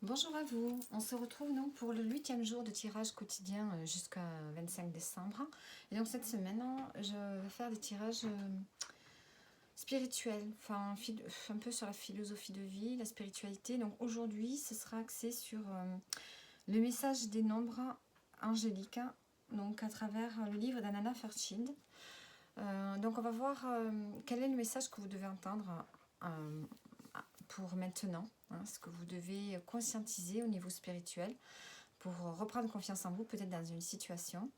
Bonjour à vous, on se retrouve donc pour le 8e jour de tirage quotidien jusqu'à 25 décembre. Et donc cette semaine, je vais faire des tirages spirituels, enfin un peu sur la philosophie de vie, la spiritualité. Donc aujourd'hui, ce sera axé sur le message des nombres angéliques, donc à travers le livre d'Anana Fairchild. Donc on va voir quel est le message que vous devez entendre pour maintenant, ce que vous devez conscientiser au niveau spirituel pour reprendre confiance en vous, peut-être dans une situation.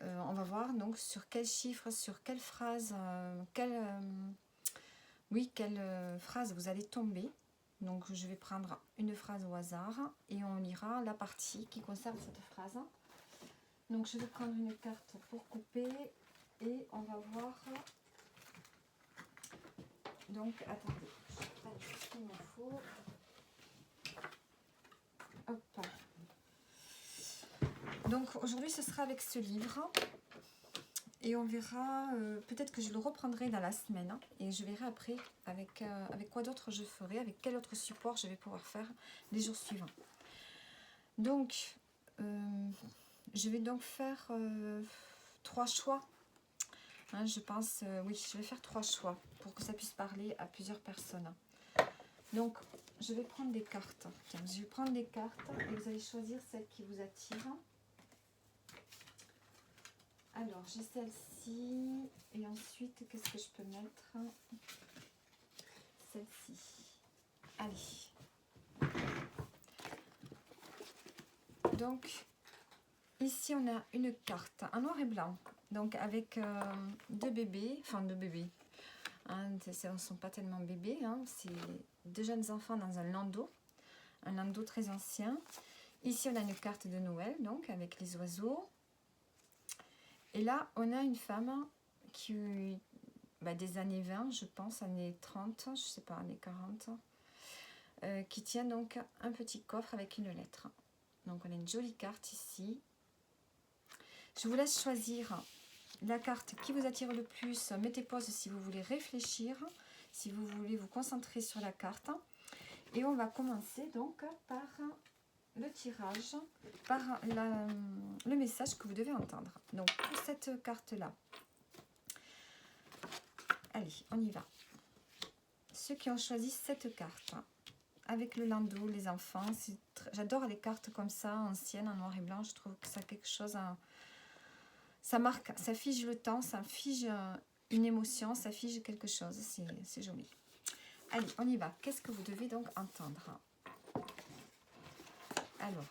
On va voir donc sur quel chiffre, sur quelle phrase, quelle phrase vous allez tomber. Donc je vais prendre une phrase au hasard et on lira la partie qui concerne cette phrase. Donc je vais prendre une carte pour couper et on va voir. Donc attendez, je prends ce qu'il me faut. Hop. Donc aujourd'hui ce sera avec ce livre et on verra, peut-être que je le reprendrai dans la semaine et je verrai après avec quoi d'autre je ferai, avec quel autre support je vais pouvoir faire les jours suivants. Donc je vais donc faire 3 choix. Je pense, oui, je vais faire 3 choix pour que ça puisse parler à plusieurs personnes. Donc je vais prendre des cartes. Tiens, je vais prendre des cartes et vous allez choisir celle qui vous attire. Alors, j'ai celle-ci. Et ensuite, qu'est-ce que je peux mettre? Celle-ci. Allez. Donc, ici, on a une carte en noir et blanc. Donc, avec deux bébés. Enfin, deux bébés. Ce ne sont pas tellement bébés. C'est deux jeunes enfants dans un landau. Un landau très ancien. Ici, on a une carte de Noël, donc, avec les oiseaux. Et là, on a une femme qui, des années 20, je pense, années 30, je ne sais pas, années 40, qui tient donc un petit coffre avec une lettre. Donc, on a une jolie carte ici. Je vous laisse choisir la carte qui vous attire le plus. Mettez pause si vous voulez réfléchir, si vous voulez vous concentrer sur la carte. Et on va commencer donc par le tirage, par le message que vous devez entendre. Donc pour cette carte-là, allez, on y va. Ceux qui ont choisi cette carte, avec le landau, les enfants, j'adore les cartes comme ça, anciennes, en noir et blanc, je trouve que ça a quelque chose, ça marque, ça fige le temps, ça fige une émotion, ça fige quelque chose, c'est joli. Allez, on y va. Qu'est-ce que vous devez donc entendre? Alors,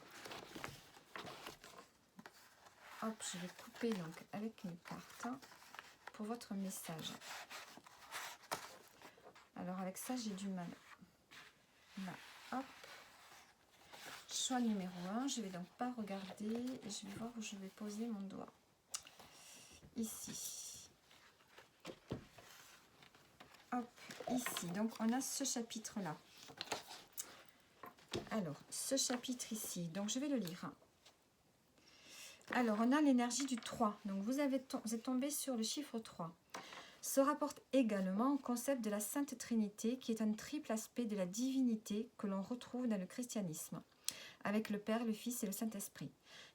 hop, je vais couper donc avec une carte pour votre message. Alors avec ça, j'ai du mal. Là, hop. Choix numéro 1, je ne vais donc pas regarder et je vais voir où je vais poser mon doigt. Ici. Hop, ici. Donc on a ce chapitre-là. Alors, ce chapitre ici, donc je vais le lire. Alors, on a l'énergie du 3. Donc, vous êtes tombé sur le chiffre 3. Se rapporte également au concept de la Sainte Trinité, qui est un triple aspect de la divinité que l'on retrouve dans le christianisme, avec le Père, le Fils et le Saint-Esprit.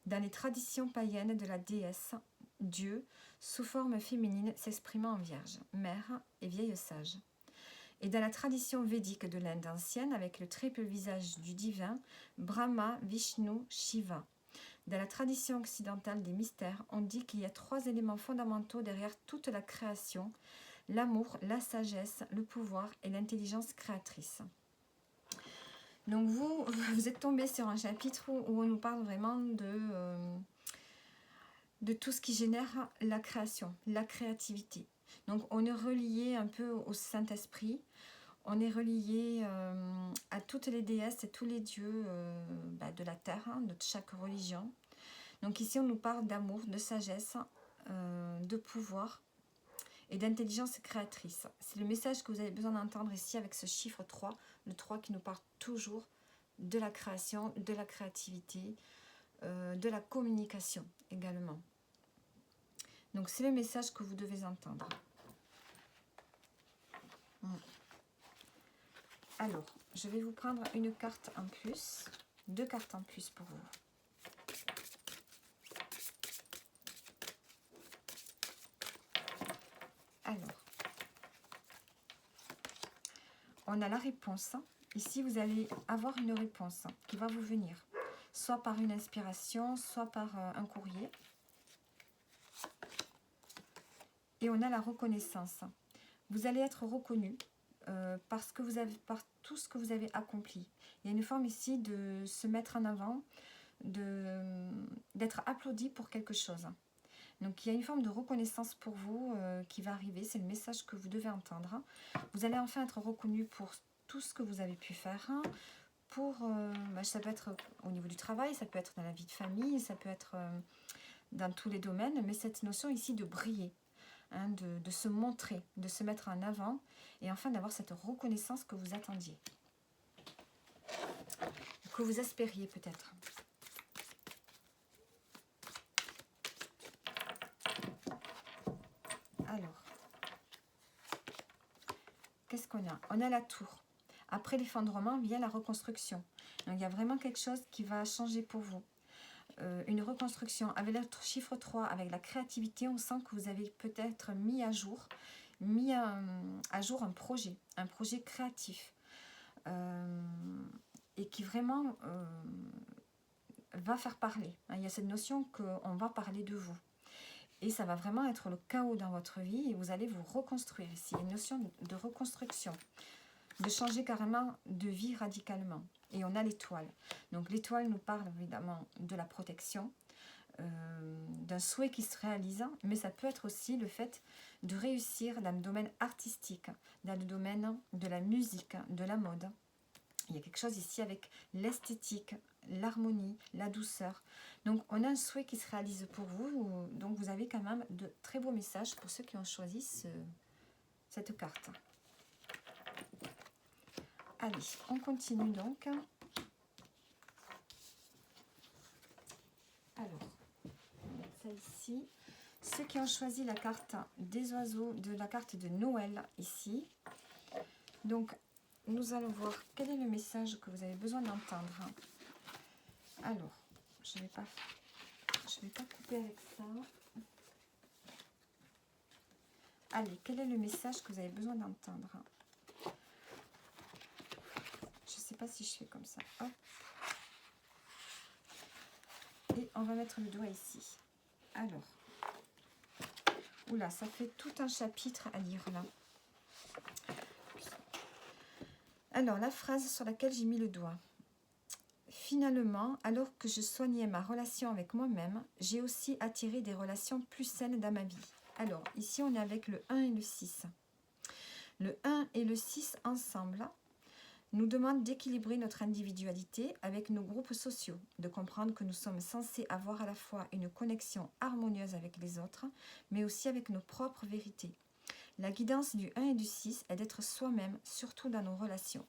Dans les traditions païennes de la déesse, Dieu, sous forme féminine, s'exprimant en Vierge, Mère et Vieille Sage. Et dans la tradition védique de l'Inde ancienne, avec le triple visage du divin, Brahma, Vishnu, Shiva. Dans la tradition occidentale des mystères, on dit qu'il y a 3 éléments fondamentaux derrière toute la création: l'amour, la sagesse, le pouvoir et l'intelligence créatrice. Donc vous êtes tombé sur un chapitre où on nous parle vraiment de tout ce qui génère la création, la créativité. Donc on est relié un peu au Saint-Esprit, on est relié à toutes les déesses et tous les dieux de la terre, de chaque religion. Donc ici on nous parle d'amour, de sagesse, de pouvoir et d'intelligence créatrice. C'est le message que vous avez besoin d'entendre ici avec ce chiffre 3, le 3 qui nous parle toujours de la création, de la créativité, de la communication également. Donc c'est le message que vous devez entendre. Alors, je vais vous prendre une carte en plus, 2 cartes en plus pour vous. Alors, on a la réponse. Ici, vous allez avoir une réponse qui va vous venir, soit par une inspiration, soit par un courrier. Et on a la reconnaissance. Vous allez être reconnu parce que par tout ce que vous avez accompli. Il y a une forme ici de se mettre en avant, d'être applaudi pour quelque chose. Donc il y a une forme de reconnaissance pour vous qui va arriver. C'est le message que vous devez entendre. Vous allez enfin être reconnu pour tout ce que vous avez pu faire. Ça peut être au niveau du travail, ça peut être dans la vie de famille, ça peut être dans tous les domaines. Mais cette notion ici de briller, hein, de se montrer, de se mettre en avant et enfin d'avoir cette reconnaissance que vous attendiez, que vous espériez peut-être. Alors, qu'est-ce qu'on a? On a la tour. Après l'effondrement vient la reconstruction. Donc, il y a vraiment quelque chose qui va changer pour vous. Une reconstruction. Avec le chiffre 3, avec la créativité, on sent que vous avez peut-être mis à jour un projet créatif. Et qui vraiment va faire parler. Il y a cette notion qu'on va parler de vous. Et ça va vraiment être le chaos dans votre vie et vous allez vous reconstruire ici. Une notion de reconstruction, de changer carrément de vie radicalement. Et on a l'étoile. Donc l'étoile nous parle évidemment de la protection, d'un souhait qui se réalise, mais ça peut être aussi le fait de réussir dans le domaine artistique, dans le domaine de la musique, de la mode. Il y a quelque chose ici avec l'esthétique, l'harmonie, la douceur. Donc, on a un souhait qui se réalise pour vous. Donc, vous avez quand même de très beaux messages pour ceux qui ont choisi cette carte. Allez, on continue donc. Alors, on va mettre ça ici. Ceux qui ont choisi la carte des oiseaux, de la carte de Noël ici. Donc, nous allons voir quel est le message que vous avez besoin d'entendre. Alors, je vais pas couper avec ça. Allez, quel est le message que vous avez besoin d'entendre? Je ne sais pas si je fais comme ça. Hop. Et on va mettre le doigt ici. Alors. Oula, ça fait tout un chapitre à lire là. Alors, la phrase sur laquelle j'ai mis le doigt. Finalement, alors que je soignais ma relation avec moi-même, j'ai aussi attiré des relations plus saines dans ma vie. Alors, ici, on est avec le 1 et le 6. Le 1 et le 6 ensemble nous demandent d'équilibrer notre individualité avec nos groupes sociaux, de comprendre que nous sommes censés avoir à la fois une connexion harmonieuse avec les autres, mais aussi avec nos propres vérités. La guidance du 1 et du 6 est d'être soi-même, surtout dans nos relations.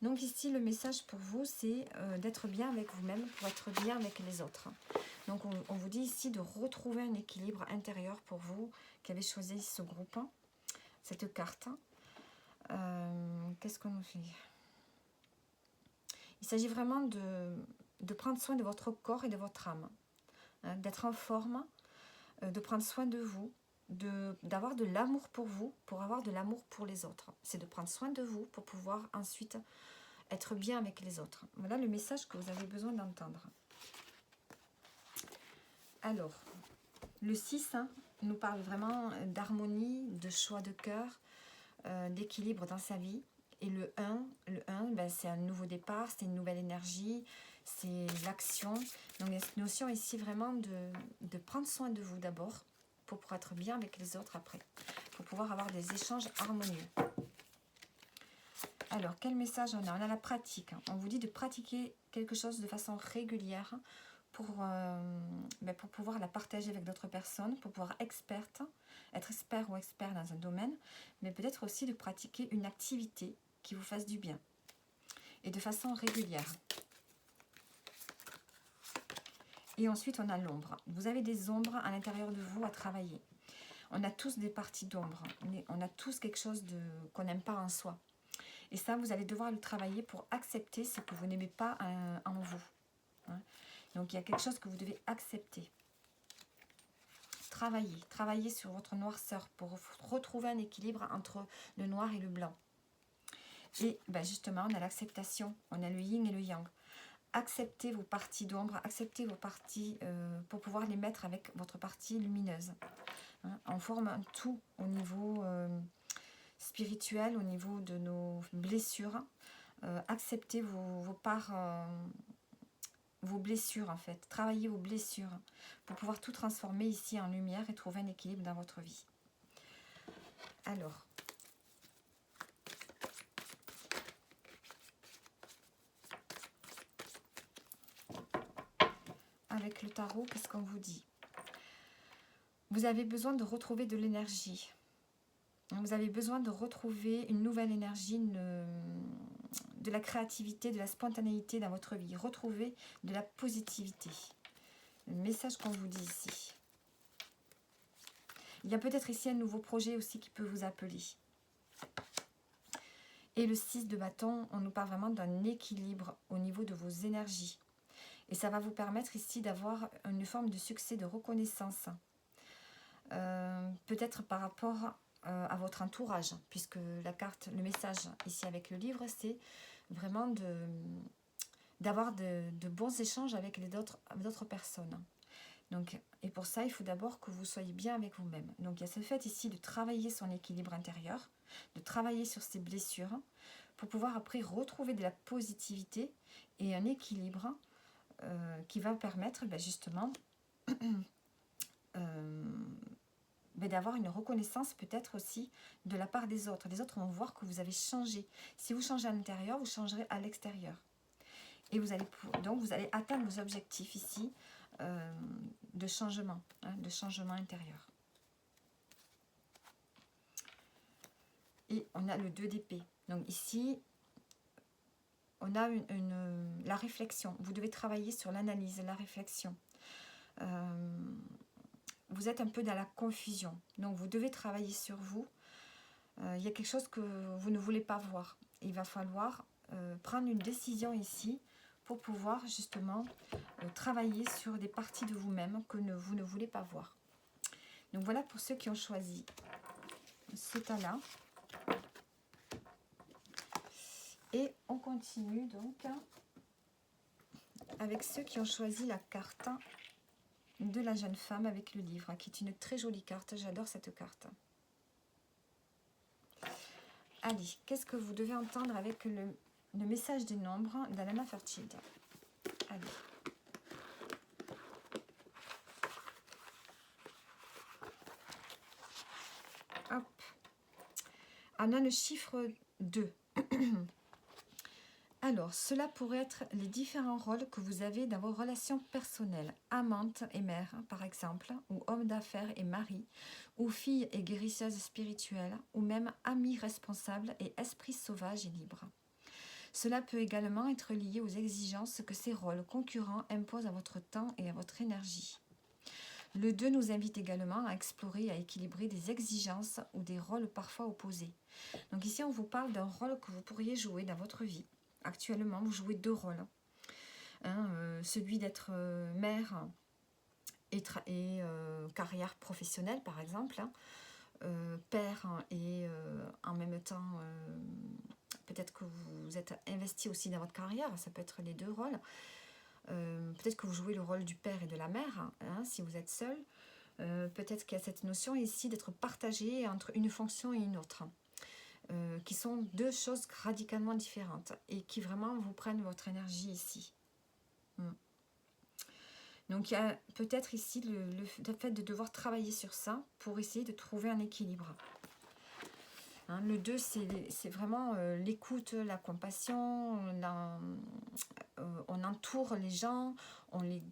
Donc ici, le message pour vous, c'est d'être bien avec vous-même pour être bien avec les autres. Donc on vous dit ici de retrouver un équilibre intérieur pour vous qui avez choisi ce groupe, cette carte. Qu'est-ce qu'on fait? Il s'agit vraiment de prendre soin de votre corps et de votre âme, hein, d'être en forme, de prendre soin de vous, d'avoir de l'amour pour vous, pour avoir de l'amour pour les autres. C'est de prendre soin de vous pour pouvoir ensuite être bien avec les autres. Voilà le message que vous avez besoin d'entendre. Alors, le 6 nous parle vraiment d'harmonie, de choix de cœur, d'équilibre dans sa vie. Et le 1, ben, c'est un nouveau départ, c'est une nouvelle énergie, c'est l'action. Donc il y a cette notion ici vraiment de prendre soin de vous d'abord, pour pouvoir être bien avec les autres après, pour pouvoir avoir des échanges harmonieux. Alors, quel message on a? On a la pratique. On vous dit de pratiquer quelque chose de façon régulière pour pouvoir la partager avec d'autres personnes, pour pouvoir être expert ou expert dans un domaine, mais peut-être aussi de pratiquer une activité qui vous fasse du bien et de façon régulière. Et ensuite, on a l'ombre. Vous avez des ombres à l'intérieur de vous à travailler. On a tous des parties d'ombre. On a tous quelque chose qu'on n'aime pas en soi. Et ça, vous allez devoir le travailler pour accepter ce que vous n'aimez pas en vous. Hein. Donc, il y a quelque chose que vous devez accepter. Travaillez sur votre noirceur pour retrouver un équilibre entre le noir et le blanc. Et ben justement, on a l'acceptation, on a le yin et le yang. Acceptez vos parties d'ombre, acceptez vos parties pour pouvoir les mettre avec votre partie lumineuse. Hein. On forme un tout au niveau spirituel, au niveau de nos blessures. Acceptez vos parts, vos blessures en fait. Travaillez vos blessures pour pouvoir tout transformer ici en lumière et trouver un équilibre dans votre vie. Alors, avec le tarot, qu'est-ce qu'on vous dit? Vous avez besoin de retrouver de l'énergie. Vous avez besoin de retrouver une nouvelle énergie, de la créativité, de la spontanéité dans votre vie. Retrouver de la positivité. Le message qu'on vous dit ici. Il y a peut-être ici un nouveau projet aussi qui peut vous appeler. Et le 6 de bâton, on nous parle vraiment d'un équilibre au niveau de vos énergies. Et ça va vous permettre ici d'avoir une forme de succès, de reconnaissance. Peut-être par rapport à votre entourage, puisque la carte, le message ici avec le livre, c'est vraiment d'avoir de bons échanges avec d'autres personnes. Donc, et pour ça, il faut d'abord que vous soyez bien avec vous-même. Donc, il y a ce fait ici de travailler son équilibre intérieur, de travailler sur ses blessures, pour pouvoir après retrouver de la positivité et un équilibre qui va permettre justement d'avoir une reconnaissance peut-être aussi de la part des autres. Les autres vont voir que vous avez changé. Si vous changez à l'intérieur, vous changerez à l'extérieur. Et vous allez atteindre vos objectifs ici de changement intérieur. Et on a le 2 d'épée. Donc ici, on a la réflexion. Vous devez travailler sur l'analyse, la réflexion. Vous êtes un peu dans la confusion. Donc vous devez travailler sur vous. Il y a quelque chose que vous ne voulez pas voir. Il va falloir prendre une décision ici pour pouvoir justement travailler sur des parties de vous-même que vous ne voulez pas voir. Donc voilà pour ceux qui ont choisi ce tas-là. Et on continue donc avec ceux qui ont choisi la carte de la jeune femme avec le livre, qui est une très jolie carte. J'adore cette carte. Allez, qu'est-ce que vous devez entendre avec le message des nombres d'Alana Fairchild? Allez. Hop. On a le chiffre 2. Alors, cela pourrait être les différents rôles que vous avez dans vos relations personnelles. Amante et mère, par exemple, ou homme d'affaires et mari, ou fille et guérisseuse spirituelle, ou même ami responsable et esprit sauvage et libre. Cela peut également être lié aux exigences que ces rôles concurrents imposent à votre temps et à votre énergie. Le 2 nous invite également à explorer et à équilibrer des exigences ou des rôles parfois opposés. Donc ici, on vous parle d'un rôle que vous pourriez jouer dans votre vie. Actuellement, vous jouez 2 rôles. Celui d'être mère et carrière professionnelle, par exemple. Père et en même temps, peut-être que vous êtes investi aussi dans votre carrière. Ça peut être les 2 rôles. Peut-être que vous jouez le rôle du père et de la mère, si vous êtes seul. Peut-être qu'il y a cette notion ici d'être partagé entre une fonction et une autre. Qui sont 2 choses radicalement différentes et qui vraiment vous prennent votre énergie ici. Donc il y a peut-être ici le fait de devoir travailler sur ça pour essayer de trouver un équilibre. Le 2, c'est vraiment l'écoute, la compassion, on entoure les gens, on les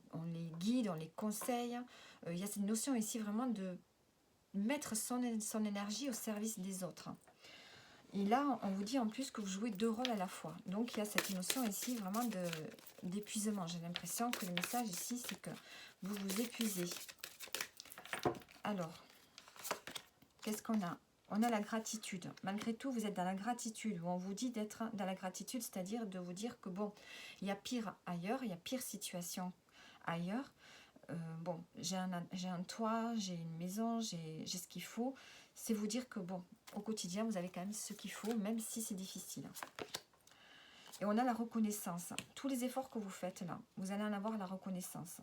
guide, on les conseille. Il y a cette notion ici vraiment de mettre son énergie au service des autres. Et là, on vous dit en plus que vous jouez 2 rôles à la fois. Donc, il y a cette notion ici vraiment d'épuisement. J'ai l'impression que le message ici, c'est que vous vous épuisez. Alors, qu'est-ce qu'on a? On a la gratitude. Malgré tout, vous êtes dans la gratitude. Où on vous dit d'être dans la gratitude, c'est-à-dire de vous dire que bon, il y a pire ailleurs, il y a pire situation ailleurs. Bon, j'ai un toit, j'ai une maison, j'ai ce qu'il faut. C'est vous dire que bon, au quotidien, vous avez quand même ce qu'il faut, même si c'est difficile. Et on a la reconnaissance. Tous les efforts que vous faites là, vous allez en avoir la reconnaissance.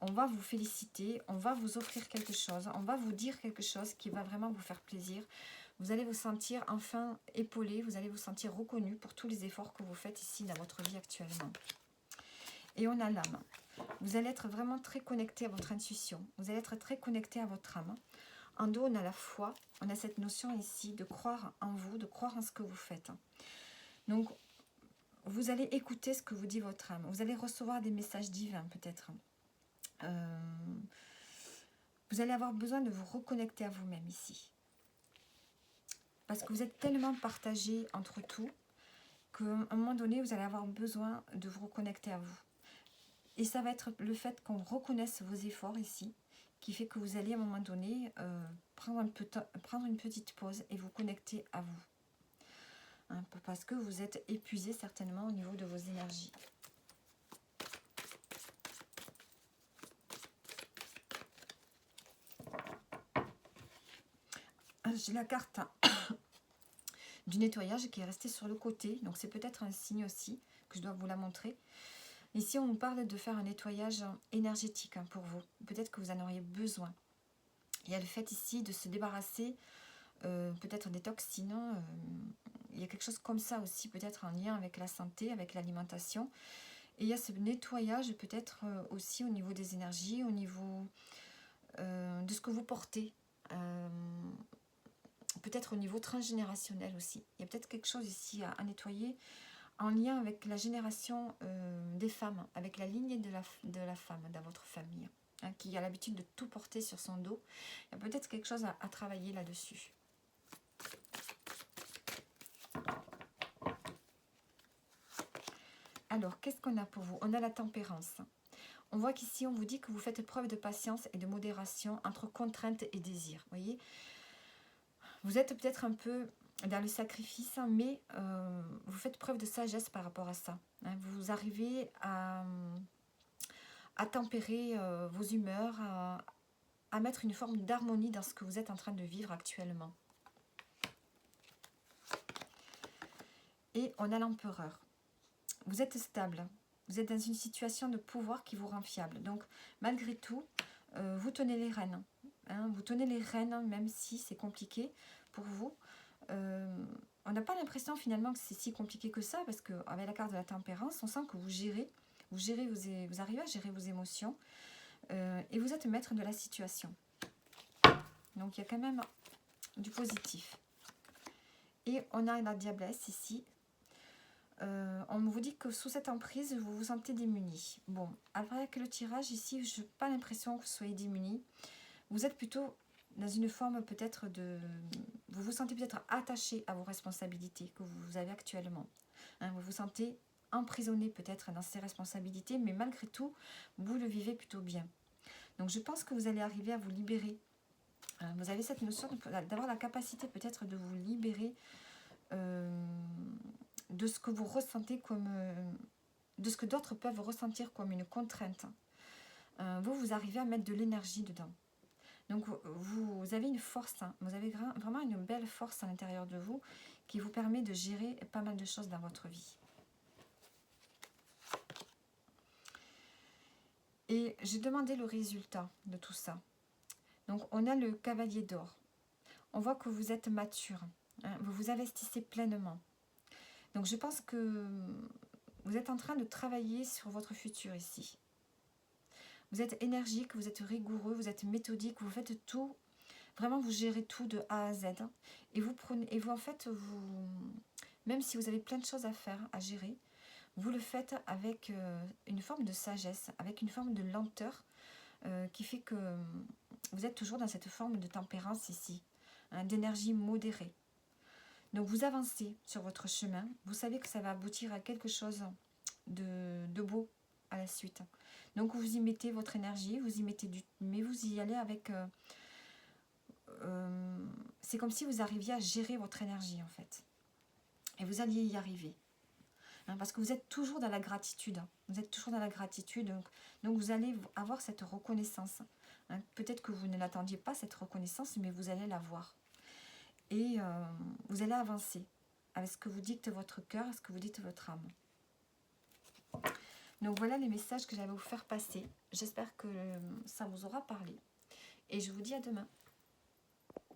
On va vous féliciter, on va vous offrir quelque chose, on va vous dire quelque chose qui va vraiment vous faire plaisir. Vous allez vous sentir enfin épaulé, vous allez vous sentir reconnu pour tous les efforts que vous faites ici dans votre vie actuellement. Et on a l'âme. Vous allez être vraiment très connecté à votre intuition. Vous allez être très connecté à votre âme. En dos, on a la foi. On a cette notion ici de croire en vous, de croire en ce que vous faites. Donc, vous allez écouter ce que vous dit votre âme. Vous allez recevoir des messages divins peut-être. Vous allez avoir besoin de vous reconnecter à vous-même ici. Parce que vous êtes tellement partagé entre tout qu'à un moment donné, vous allez avoir besoin de vous reconnecter à vous. Et ça va être le fait qu'on reconnaisse vos efforts ici, qui fait que vous allez à un moment donné prendre une petite pause et vous connecter à vous. Hein, parce que vous êtes épuisé certainement au niveau de vos énergies. J'ai la carte du nettoyage qui est restée sur le côté, donc c'est peut-être un signe aussi que je dois vous la montrer. Ici, on nous parle de faire un nettoyage énergétique pour vous. Peut-être que vous en auriez besoin. Il y a le fait ici de se débarrasser peut-être des toxines. Il y a quelque chose comme ça aussi, peut-être en lien avec la santé, avec l'alimentation. Et il y a ce nettoyage peut-être aussi au niveau des énergies, au niveau de ce que vous portez. Peut-être au niveau transgénérationnel aussi. Il y a peut-être quelque chose ici à nettoyer en lien avec la génération des femmes, avec la lignée de la femme dans votre famille, hein, qui a l'habitude de tout porter sur son dos. Il y a peut-être quelque chose à travailler là-dessus. Alors, qu'est-ce qu'on a pour vous? On a la tempérance. On voit qu'ici, on vous dit que vous faites preuve de patience et de modération entre contraintes et désirs. Vous voyez, vous êtes peut-être un peu dans le sacrifice, mais vous faites preuve de sagesse par rapport à ça. Hein. Vous arrivez à tempérer vos humeurs, à mettre une forme d'harmonie dans ce que vous êtes en train de vivre actuellement. Et on a l'empereur. Vous êtes stable. Vous êtes dans une situation de pouvoir qui vous rend fiable. Donc, malgré tout, vous tenez les rênes. Hein, vous tenez les rênes, même si c'est compliqué pour vous. On n'a pas l'impression finalement que c'est si compliqué que ça, parce qu'avec la carte de la tempérance, on sent que vous arrivez à gérer vos émotions, et vous êtes maître de la situation. Donc, il y a quand même du positif. Et on a la diablesse ici. On vous dit que sous cette emprise, vous vous sentez démuni. Bon, avec le tirage ici, je n'ai pas l'impression que vous soyez démuni. Vous êtes plutôt dans une forme peut-être de... Vous vous sentez peut-être attaché à vos responsabilités que vous avez actuellement. Hein, vous vous sentez emprisonné peut-être dans ces responsabilités, mais malgré tout, vous le vivez plutôt bien. Donc je pense que vous allez arriver à vous libérer. Vous avez cette notion d'avoir la capacité peut-être de vous libérer de ce que vous ressentez comme... de ce que d'autres peuvent ressentir comme une contrainte. Vous arrivez à mettre de l'énergie dedans. Donc vous avez une force, hein, vous avez vraiment une belle force à l'intérieur de vous qui vous permet de gérer pas mal de choses dans votre vie. Et j'ai demandé le résultat de tout ça. Donc on a le cavalier d'or. On voit que vous êtes mature, hein, vous vous investissez pleinement. Donc je pense que vous êtes en train de travailler sur votre futur ici. Vous êtes énergique, vous êtes rigoureux, vous êtes méthodique, vous faites tout. Vraiment, vous gérez tout de A à Z. Et vous en fait, même si vous avez plein de choses à faire, à gérer, vous le faites avec une forme de sagesse, avec une forme de lenteur qui fait que vous êtes toujours dans cette forme de tempérance ici, hein, d'énergie modérée. Donc vous avancez sur votre chemin, vous savez que ça va aboutir à quelque chose de beau à la suite. Donc vous y mettez votre énergie, vous y mettez mais vous y allez avec c'est comme si vous arriviez à gérer votre énergie en fait. Et vous alliez y arriver. Hein, parce que vous êtes toujours dans la gratitude. Vous êtes toujours dans la gratitude. Donc vous allez avoir cette reconnaissance. Hein, peut-être que vous ne l'attendiez pas, cette reconnaissance, mais vous allez l'avoir. Et vous allez avancer avec ce que vous dicte votre cœur, ce que vous dicte votre âme. Donc voilà les messages que j'avais à vous faire passer. J'espère que ça vous aura parlé. Et je vous dis à demain.